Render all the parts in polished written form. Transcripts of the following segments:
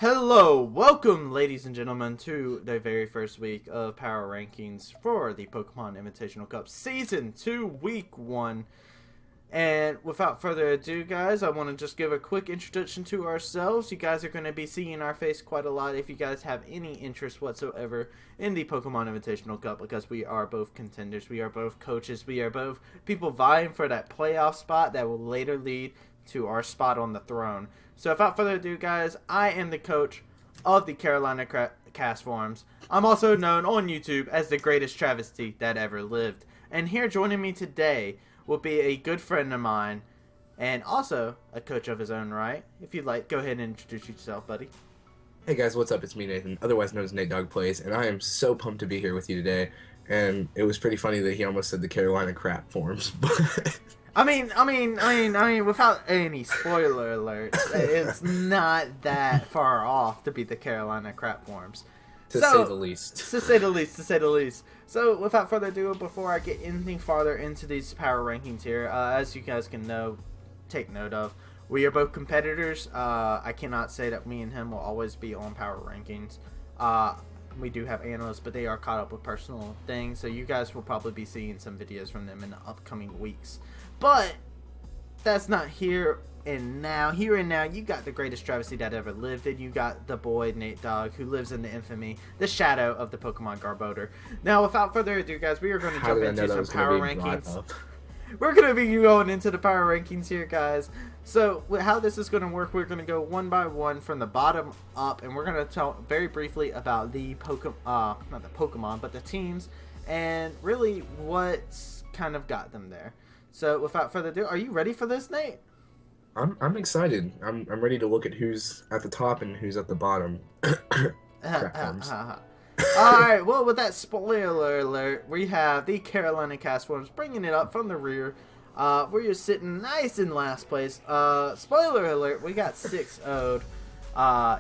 Hello, welcome ladies and gentlemen to the very first week of Power Rankings for the Pokémon Invitational Cup Season 2, Week 1. And without further ado, guys, I want to just give a quick introduction to ourselves. You guys are going to be seeing our face quite a lot if you guys have any interest whatsoever in the Pokemon Invitational Cup, because we are both contenders, we are both coaches, we are both people vying for that playoff spot that will later lead to our spot on the throne. So without further ado, guys, I am the coach of the Carolina Castforms. I'm also known on YouTube as the greatest travesty that ever lived. And here joining me today will be a good friend of mine and also a coach of his own right. If you'd like, go ahead and introduce yourself, buddy. Hey guys, what's up? It's me, Nathan, otherwise known as Natedogplays, and I am so pumped to be here with you today. And it was pretty funny that he almost said the Carolina crap forms, but... I mean, without any spoiler alerts, it's not that far off to be the Carolina crap forms. To say the least. To say the least. So, without further ado, before I get anything farther into these power rankings here, as you guys can take note of, we are both competitors. I cannot say that me and him will always be on power rankings. We do have analysts, but they are caught up with personal things, so you guys will probably be seeing some videos from them in the upcoming weeks. But that's not here and now. Here and now, you got the greatest travesty that ever lived, and you got the boy Nate Dogg, who lives in the infamy, the shadow of the Pokemon Garbodor. Now, without further ado, guys, we are going to jump into some power rankings. We're going to be going into the power rankings here, guys. So, how this is going to work, we're going to go one by one from the bottom up, and we're going to talk very briefly about the not the Pokemon, but the teams, and really what's kind of got them there. So, without further ado, are you ready for this, Nate? I'm excited. I'm ready to look at who's at the top and who's at the bottom. Alright, well, with that spoiler alert, we have the Carolina Castforms bringing it up from the rear. We're sitting nice in last place. Spoiler alert, we got 6-0'd.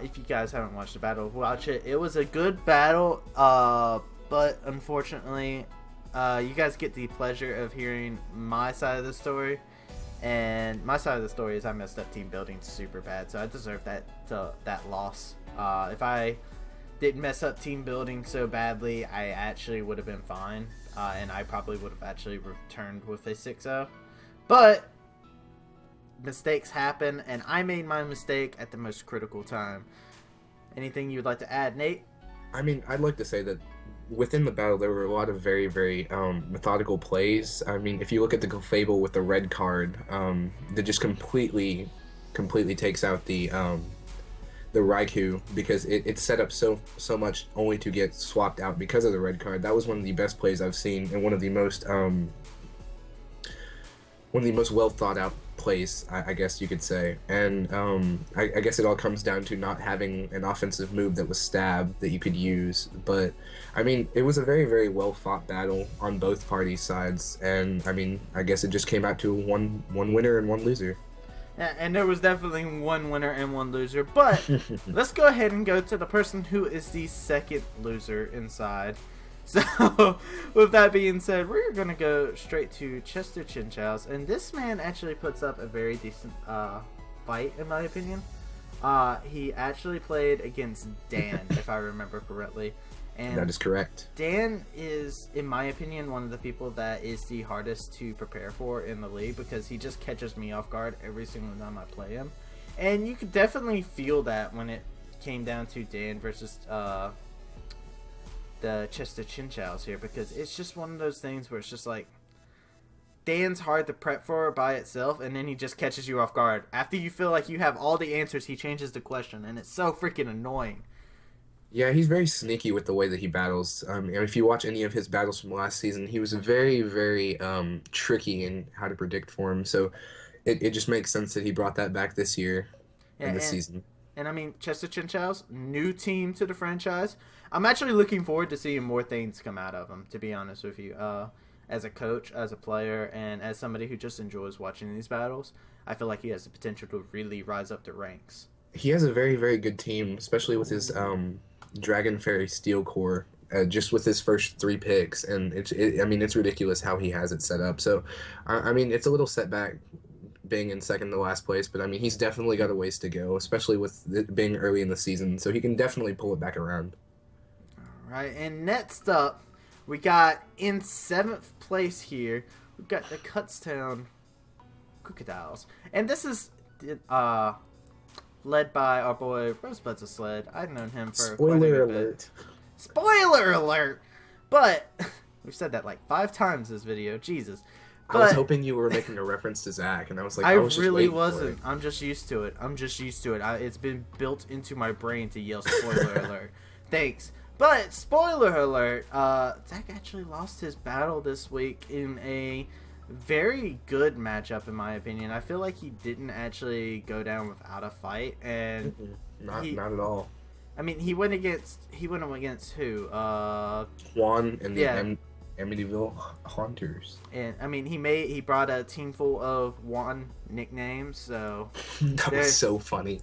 If you guys haven't watched the battle, watch it. It was a good battle, but unfortunately, you guys get the pleasure of hearing my side of the story. And my side of the story is I messed up team building super bad, so I deserve that loss. If I didn't mess up team building so badly, I actually would have been fine, and I probably would have actually returned with a 6-0. But mistakes happen, and I made my mistake at the most critical time. Anything you'd like to add, Nate? I mean, I'd like to say that within the battle, there were a lot of very, very methodical plays. I mean, if you look at the Clefable with the red card, that just completely takes out the Raikou, because it set up so much only to get swapped out because of the red card. That was one of the best plays I've seen, and one of the most well thought out plays, I guess you could say. And I guess it all comes down to not having an offensive move that was stab that you could use. But I mean, it was a very, very well fought battle on both parties' sides, and I mean, I guess it just came out to one winner and one loser. Yeah, and there was definitely one winner and one loser, but let's go ahead and go to the person who is the second loser inside. So, with that being said, we're going to go straight to Chester Chinchou's, and this man actually puts up a very decent fight, in my opinion. He actually played against Dan, if I remember correctly. And that is correct. Dan is, in my opinion, one of the people that is the hardest to prepare for in the league, because he just catches me off guard every single time I play him. And you could definitely feel that when it came down to Dan versus the Chester Chinchou's here, because it's just one of those things where it's just like, Dan's hard to prep for by itself, and then he just catches you off guard. After you feel like you have all the answers, he changes the question, and it's so freaking annoying. Yeah, he's very sneaky with the way that he battles. And if you watch any of his battles from last season, he was very, very tricky in how to predict for him. So it just makes sense that he brought that back this year in this season. And I mean, Chester Chinchou's new team to the franchise. I'm actually looking forward to seeing more things come out of him, to be honest with you. As a coach, as a player, and as somebody who just enjoys watching these battles, I feel like he has the potential to really rise up the ranks. He has a very, very good team, especially with his Dragon Fairy Steel Core, just with his first 3 picks, and I mean, it's ridiculous how he has it set up. So, I mean, it's a little setback being in second to last place, but I mean, he's definitely got a ways to go, especially with it being early in the season, so he can definitely pull it back around. All right, and next up, we got in 7th place here, we've got the Cutstown Crocodiles. And this is led by our boy Rosebud's a Sled. I've known him for quite a Spoiler bit. alert. Spoiler alert! But we've said that like 5 times this video. Jesus. But I was hoping you were making a reference to Zach, and I was like, I was just really waiting for wasn't. it. I'm just used to it. It's been built into my brain to yell spoiler alert. Thanks. But spoiler alert, Zach actually lost his battle this week in a very good matchup, in my opinion. I feel like he didn't actually go down without a fight, and Not at all. I mean, he went against who? Juan and the Amityville Haunters. And I mean, he brought a team full of Juan nicknames, so That was so funny.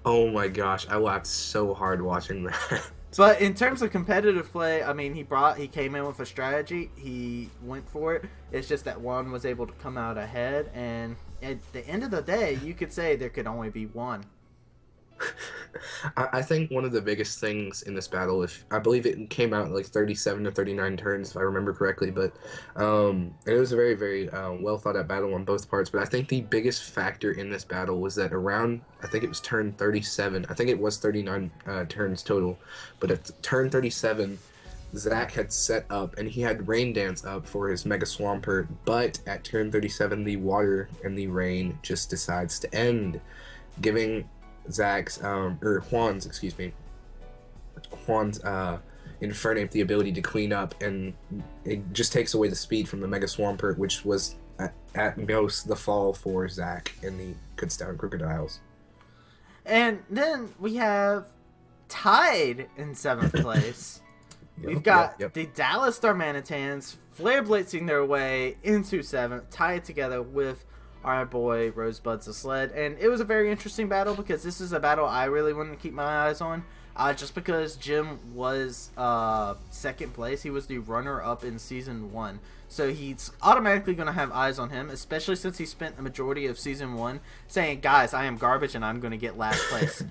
Oh my gosh, I laughed so hard watching that. But in terms of competitive play, I mean, he came in with a strategy. He went for it. It's just that one was able to come out ahead, and at the end of the day, you could say there could only be one. I think one of the biggest things in this battle, if I believe it came out like 37 to 39 turns, if I remember correctly, but it was a very, very well thought out battle on both parts. But I think the biggest factor in this battle was that around, I think it was turn 37, I think it was 39 turns total, but at turn 37, Zach had set up and he had Rain Dance up for his Mega Swampert, but at turn 37, the water and the rain just decides to end, giving Juan's Infernape the ability to clean up, and it just takes away the speed from the Mega Swampert, which was at most the fall for Zach and the Cutstown Crocodiles. And then we have tied in 7th place. We've got the Dallas Darmanitans flare blitzing their way into 7th, tied together with our boy Rosebud's a Sled. And it was a very interesting battle because this is a battle I really wanted to keep my eyes on. Just because Jim was 2nd place. He was the runner-up in Season 1. So he's automatically going to have eyes on him, especially since he spent the majority of Season 1 saying, guys, I am garbage and I'm going to get last place.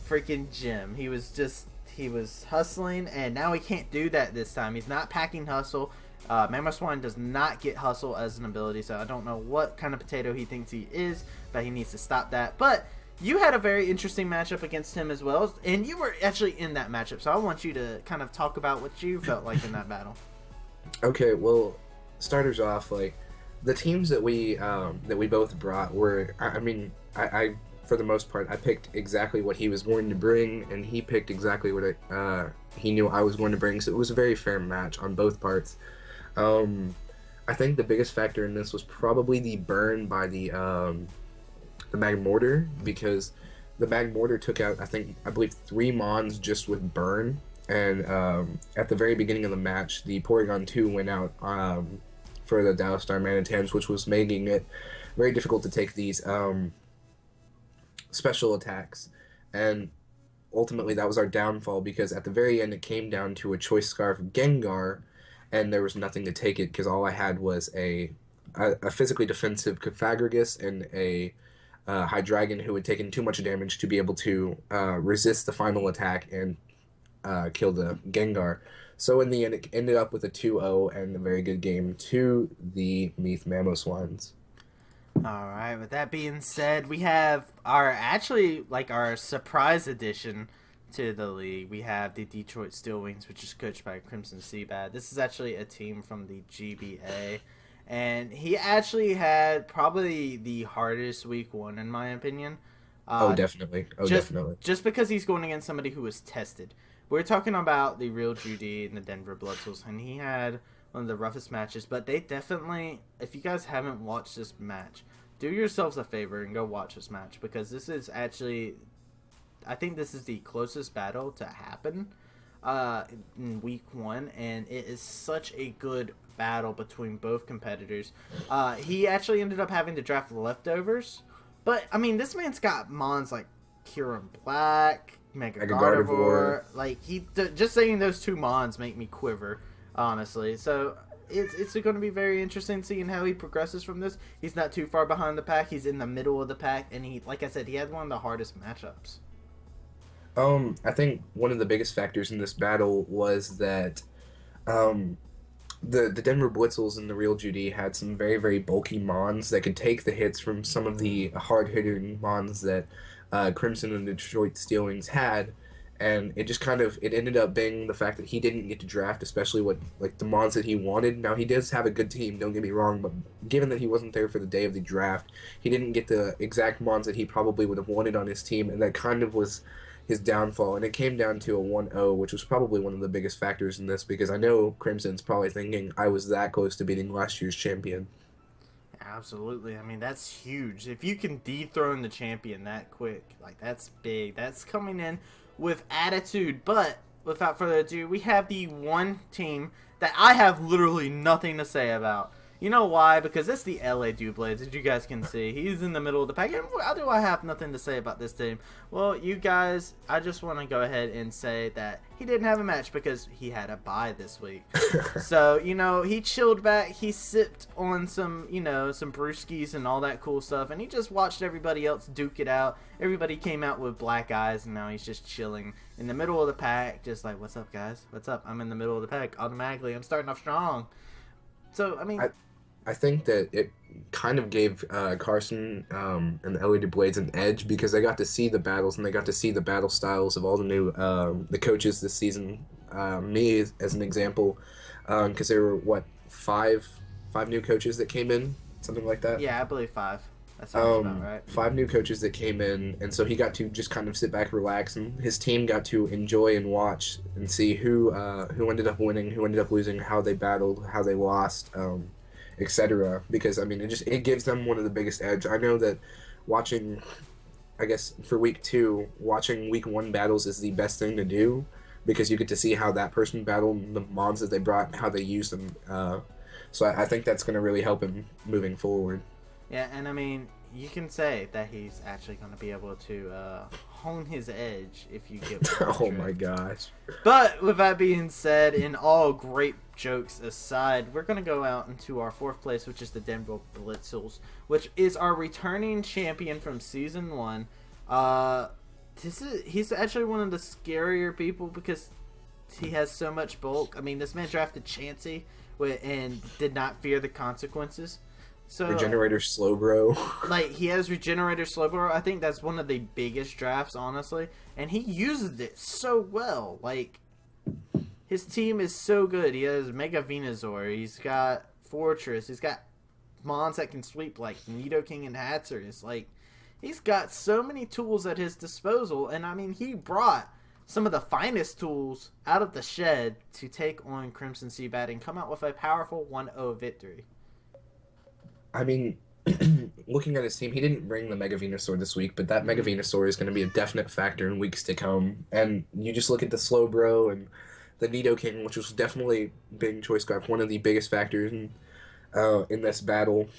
Freaking Jim. He was hustling, and now he can't do that this time. He's not packing hustle. Mamoswine does not get hustle as an ability, so I don't know what kind of potato he thinks he is, but he needs to stop that. But you had a very interesting matchup against him as well, and you were actually in that matchup, so I want you to kind of talk about what you felt like in that battle. Okay, well, starters off, like the teams that we both brought were, I for the most part, I picked exactly what he was going to bring, and he picked exactly what he knew I was going to bring, so it was a very fair match on both parts. I think the biggest factor in this was probably the burn by the Magmortar, because the Magmortar took out, I believe 3 Mons just with burn, and at the very beginning of the match, the Porygon 2 went out for the Dallas Darmanitans, which was making it very difficult to take these special attacks, and ultimately that was our downfall, because at the very end it came down to a Choice Scarf Gengar, and there was nothing to take it because all I had was a physically defensive Cofagrigus and a Hydreigon who had taken too much damage to be able to resist the final attack and kill the Gengar. So in the end, it ended up with a 2-0 and a very good game to the Meath Mamoswines. Alright, with that being said, we have our surprise addition to the league. We have the Detroit Steel Wings, which is coached by Crimson Seabad. This is actually a team from the GBA, and he actually had probably the hardest week 1 in my opinion. Definitely. Just because he's going against somebody who was tested. We're talking about the real Judy and the Denver Bloodswolves, and he had one of the roughest matches, but they definitely, if you guys haven't watched this match, do yourselves a favor and go watch this match, because this is actually, I think this is the closest battle to happen in week 1, and it is such a good battle between both competitors. He actually ended up having to draft leftovers, but I mean, this man's got Mons like Kieran Black, Mega Gardevoir. Like, just saying those 2 Mons make me quiver, honestly. So it's going to be very interesting seeing how he progresses from this. He's not too far behind the pack. He's in the middle of the pack, and he, like I said, he had one of the hardest matchups. I think one of the biggest factors in this battle was that the Denver Blitzels and the Real Judy had some very, very bulky Mons that could take the hits from some of the hard-hitting Mons that Crimson and the Detroit Steel Wings had, and it just it ended up being the fact that he didn't get to draft, especially the Mons that he wanted. Now, he does have a good team, don't get me wrong, but given that he wasn't there for the day of the draft, he didn't get the exact Mons that he probably would have wanted on his team, and that kind of was his downfall, and it came down to a 1-0, which was probably one of the biggest factors in this, because I know Crimson's probably thinking, I was that close to beating last year's champion. Absolutely. I mean, that's huge. If you can dethrone the champion that quick, like, that's big. That's coming in with attitude. But without further ado, we have the one team that I have literally nothing to say about. You know why? Because it's the LA Dublades, as you guys can see. He's in the middle of the pack. And why do I have nothing to say about this team? Well, you guys, I just want to go ahead and say that he didn't have a match because he had a bye this week. So, he chilled back. He sipped on some brewskis and all that cool stuff. And he just watched everybody else duke it out. Everybody came out with black eyes. And now he's just chilling in the middle of the pack. Just like, what's up, guys? What's up? I'm in the middle of the pack. Automatically, I'm starting off strong. So, I mean... I think that it kind of gave Carson and the LA Dublades an edge because they got to see the battles and they got to see the battle styles of all the new the coaches this season. Me as an example, because there were five new coaches that came in, something like that. Yeah, I believe 5. That sounds about right. 5 new coaches that came in, and so he got to just kind of sit back, relax, and his team got to enjoy and watch and see who ended up winning, who ended up losing, how they battled, how they lost. Etc. Because I mean, it gives them one of the biggest edge. I know that watching, I guess for week 2, watching week 1 battles is the best thing to do because you get to see how that person battled, the mods that they brought, and how they used them. So I think that's going to really help him moving forward. Yeah, and I mean, you can say that he's actually going to be able to hone his edge if you get oh my gosh. But with that being said, and all great jokes aside, we're going to go out into our 4th place, which is the Denver Blitzels, which is our returning champion from Season 1. He's actually one of the scarier people because he has so much bulk. I mean, this man drafted Chansey and did not fear the consequences. So, Regenerator Slowbro. Like, he has Regenerator Slowbro. I think that's one of the biggest drafts, honestly. And he uses it so well. Like, his team is so good. He has Mega Venusaur. He's got Fortress. He's got Mons that can sweep, like Nidoking and Hatsurus. Like, he's got so many tools at his disposal. And, I mean, he brought some of the finest tools out of the shed to take on Crimson Seabat and come out with a powerful 1-0 victory. I mean, looking at his team, he didn't bring the Mega Venusaur this week, but that Mega Venusaur is going to be a definite factor in weeks to come. And you just look at the Slowbro and the Nidoking, which was definitely being choice graph, one of the biggest factors in this battle.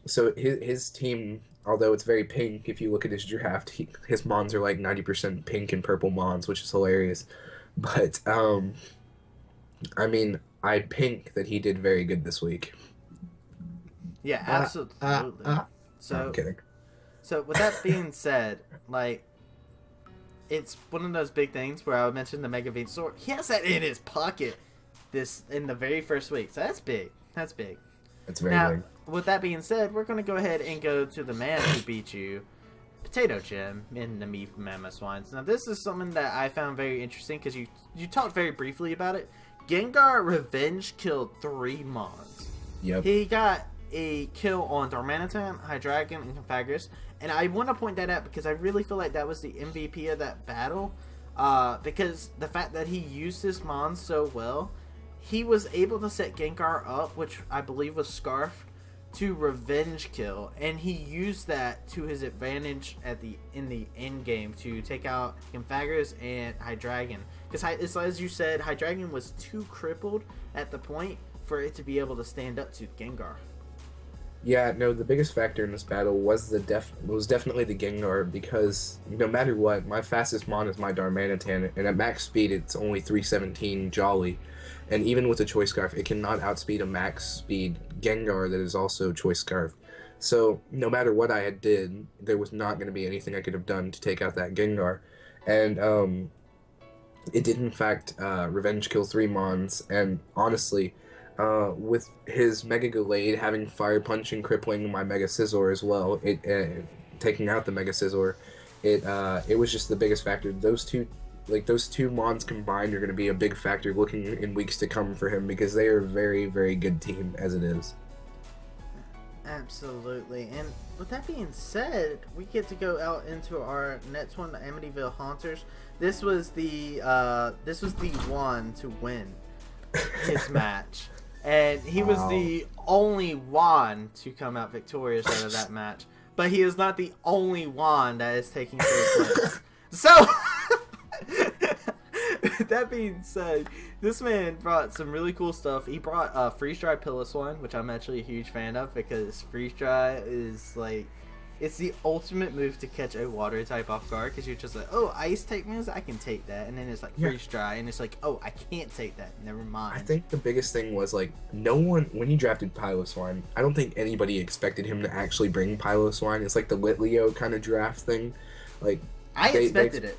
So his team, although it's very pink, if you look at his draft, his Mons are like 90% pink and purple Mons, which is hilarious. But, I mean, I pink that he did very good this week. Yeah, absolutely. So, I'm kidding. So, with that being said, like, it's one of those big things where I would mention the Mega Venusaur. He has that in his pocket in the very first week. So, that's big. That's big. It's very big. With that being said, we're going to go ahead and go to the man who beat you, Potato Jim, in the Meat Mama Swines. Now, this is something that I found very interesting because you talked very briefly about it. Gengar Revenge killed 3 Mons. Yep. He got a kill on Darmanitan, Hydreigon, and Confagus, and I want to point that out because I really feel like that was the MVP of that battle, because the fact that he used his Mons so well, he was able to set Gengar up, which I believe was Scarf, to revenge kill, and he used that to his advantage in the end game to take out Confagus and Hydreigon, because as you said, Hydreigon was too crippled at the point for it to be able to stand up to Gengar. Yeah, no, the biggest factor in this battle was was definitely the Gengar because no matter what, my fastest mon is my Darmanitan, and at max speed it's only 317 Jolly, and even with a Choice Scarf, it cannot outspeed a max speed Gengar that is also Choice Scarf. So no matter what I had did, there was not going to be anything I could have done to take out that Gengar, and it did in fact revenge kill 3 Mons, and honestly, with his Mega Gallade having Fire Punch and crippling my Mega Scizor as well, it taking out the Mega Scizor, it was just the biggest factor. Those two Mons combined are going to be a big factor looking in weeks to come for him because they are a very, very good team as it is. Absolutely. And with that being said, we get to go out into our next one, the Amityville Haunters. This was the one to win his match. And he was the only one to come out victorious out of that match. But he is not the only one that is taking third place. So, that being said, this man brought some really cool stuff. He brought Freeze Dry Piloswine, which I'm actually a huge fan of because Freeze Dry is like, it's the ultimate move to catch a water type off guard because you're just like, oh, ice type moves, I can take that. And then it's like Freeze Dry, and it's like, oh, I can't take that. Never mind. I think the biggest thing was like, no one, when he drafted Piloswine, I don't think anybody expected him to actually bring Piloswine. It's like the Litleo kind of draft thing. Like, I expected it.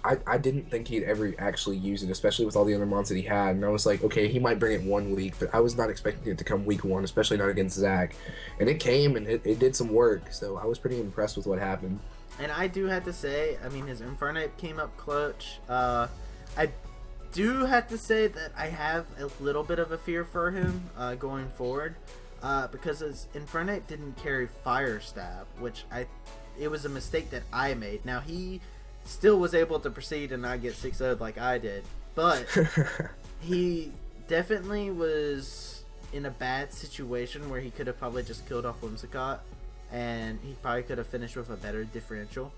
I didn't think he'd ever actually use it, especially with all the other mons that he had. And I was like, okay, he might bring it 1 week, but I was not expecting it to come week 1, especially not against Zach. And it came, and it did some work, so I was pretty impressed with what happened. And I do have to say, I mean, his Infernape came up clutch. I do have to say that I have a little bit of a fear for him going forward because his Infernape didn't carry Fire Stab, which it was a mistake that I made. Now, he still was able to proceed and not get 6-0'd like I did, but he definitely was in a bad situation where he could have probably just killed off Whimsicott, and he probably could have finished with a better differential.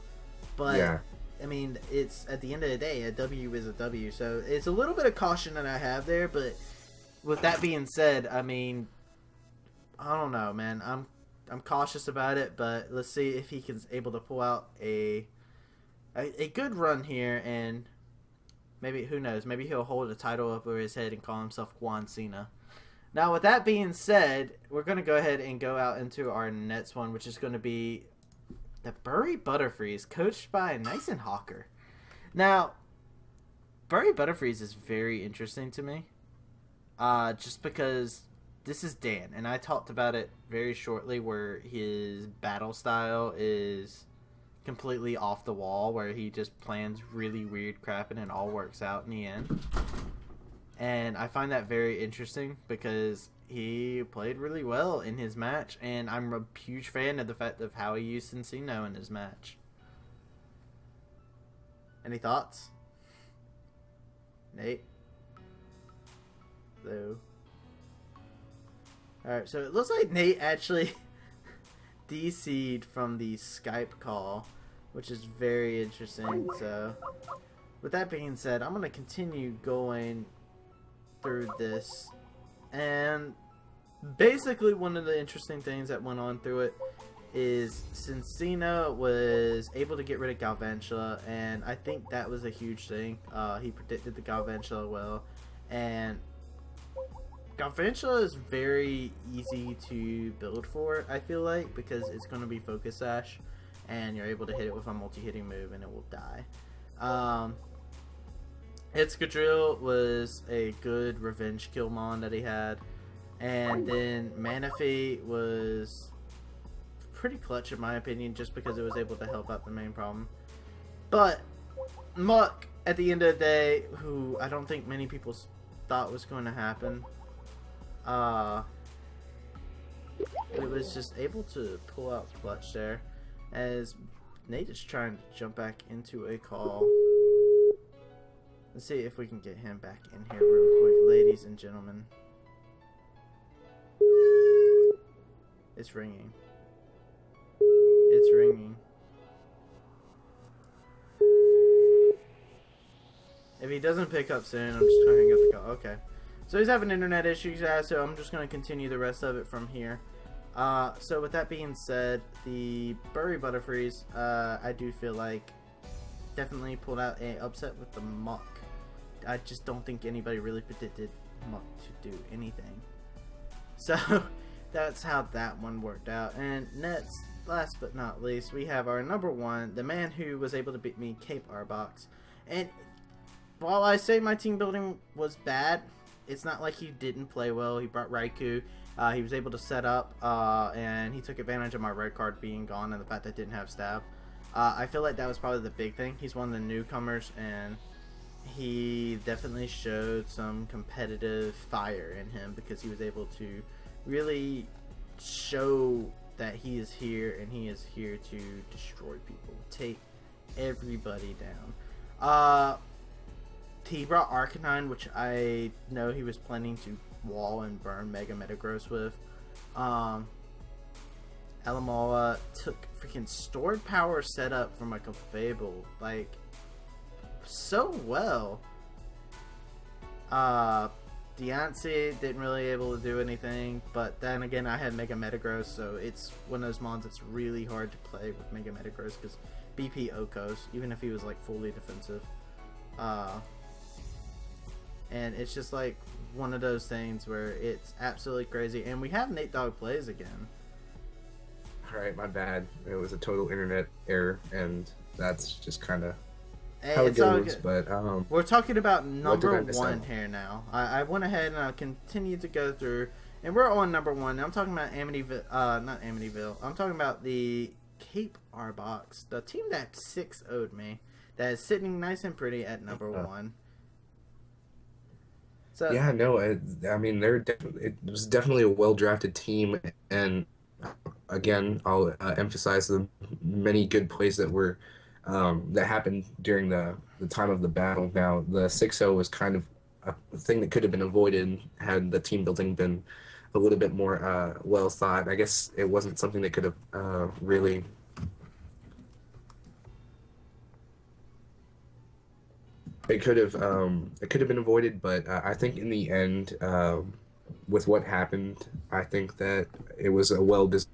But yeah. I mean, it's at the end of the day, a W is a W, so it's a little bit of caution that I have there. But with that being said, I mean, I don't know, man. I'm cautious about it, but let's see if he can able to pull out a good run here, and maybe, who knows, maybe he'll hold a title up over his head and call himself Quan Cena. Now, with that being said, we're going to go ahead and go out into our next one, which is going to be the Bury Butterfreeze, coached by Nyson Hawker. Now, Bury Butterfreeze is very interesting to me, just because this is Dan, and I talked about it very shortly, where his battle style is completely off the wall, where he just plans really weird crap and it all works out in the end. And I find that very interesting because he played really well in his match, and I'm a huge fan of the fact of how he used Cincino in his match. Any thoughts? Nate? Hello? Alright, so it looks like Nate actually DC'd from the Skype call, which is very interesting. So with that being said, I'm going to continue going through this, and basically one of the interesting things that went on through it is Cincino was able to get rid of Galvantula, and I think that was a huge thing. He predicted the Galvantula well, and Galvantula is very easy to build for, I feel like, because it's going to be Focus Sash, and you're able to hit it with a multi-hitting move and it will die. Excadrill was a good revenge kill mon that he had, and then Manaphy was pretty clutch in my opinion, just because it was able to help out the main problem. But Muck, at the end of the day, who I don't think many people thought was going to happen, it was just able to pull out clutch there, as Nate is trying to jump back into a call. Let's see if we can get him back in here real quick, ladies and gentlemen. It's ringing. It's ringing. If he doesn't pick up soon, I'm just trying to get the call. Okay. So he's having internet issues, guys, so I'm just going to continue the rest of it from here. So with that being said, the Bury Butterfrees, I do feel like definitely pulled out a upset with the Muck. I just don't think anybody really predicted Muck to do anything. So that's how that one worked out. And next, last but not least, we have our number one, the man who was able to beat me, Cape Arbox. And while I say my team building was bad, it's not like he didn't play well. He brought Raikou. He was able to set up, and he took advantage of my red card being gone and the fact that I didn't have stab. I feel like that was probably the big thing. He's one of the newcomers, and he definitely showed some competitive fire in him because he was able to really show that he is here, and he is here to destroy people, take everybody down. He brought Arcanine, which I know he was planning to wall and burn Mega Metagross with. Alamoa took freaking stored power setup from like a Fable, like so well. Deontay didn't really able to do anything, but then again I had Mega Metagross, so it's one of those mons that's really hard to play with Mega Metagross because BP Okos, even if he was like fully defensive. And it's just like one of those things where it's absolutely crazy. And we have Natedogplays again. Alright, my bad. It was a total internet error, and that's just kind of how it goes. But we're talking about number one here now. I went ahead and I continued to go through, and we're on number one. I'm talking about Amityville, not Amityville. I'm talking about the Cape Arbox, the team that 6-0'd me, that is sitting nice and pretty at number one. So, yeah, no, I mean, it was definitely a well-drafted team, and again, I'll emphasize the many good plays that were that happened during the time of the battle. Now, the 6-0 was kind of a thing that could have been avoided had the team building been a little bit more well thought. I guess it wasn't something that could have really. It could have been avoided, but I think in the end, with what happened, I think that it was a well-deserved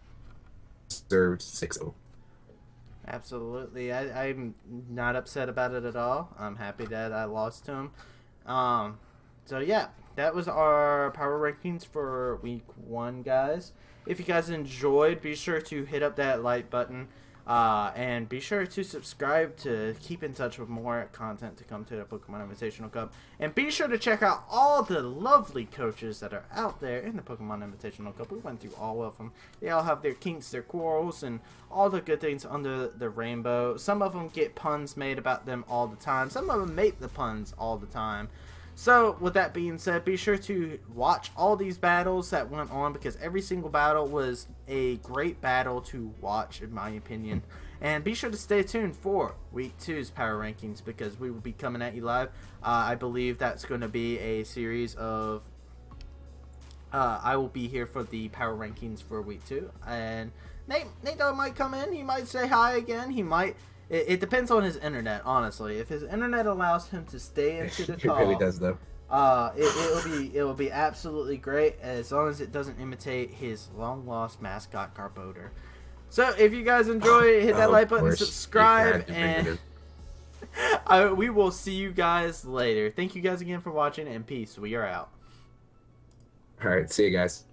6-0. Absolutely. I'm not upset about it at all. I'm happy that I lost to him. So yeah, that was our power rankings for week 1, guys. If you guys enjoyed, be sure to hit up that like button. And be sure to subscribe to keep in touch with more content to come to the Pokemon Invitational Cup. And be sure to check out all the lovely coaches that are out there in the Pokemon Invitational Cup. We went through all of them. They all have their kinks, their quarrels, and all the good things under the rainbow. Some of them get puns made about them all the time. Some of them make the puns all the time. So, with that being said, be sure to watch all these battles that went on, because every single battle was a great battle to watch, in my opinion. And be sure to stay tuned for Week 2's Power Rankings, because we will be coming at you live. I believe that's going to be a series of... I will be here for the Power Rankings for Week 2. And Nate Dogg might come in. He might say hi again. He might... It depends on his internet, honestly. If his internet allows him to stay into the call, it really does, though. It'll be absolutely great, as long as it doesn't imitate his long lost mascot Garbodor. So if you guys enjoy, hit that like button, subscribe, and we will see you guys later. Thank you guys again for watching, and peace. We are out. All right, see you guys.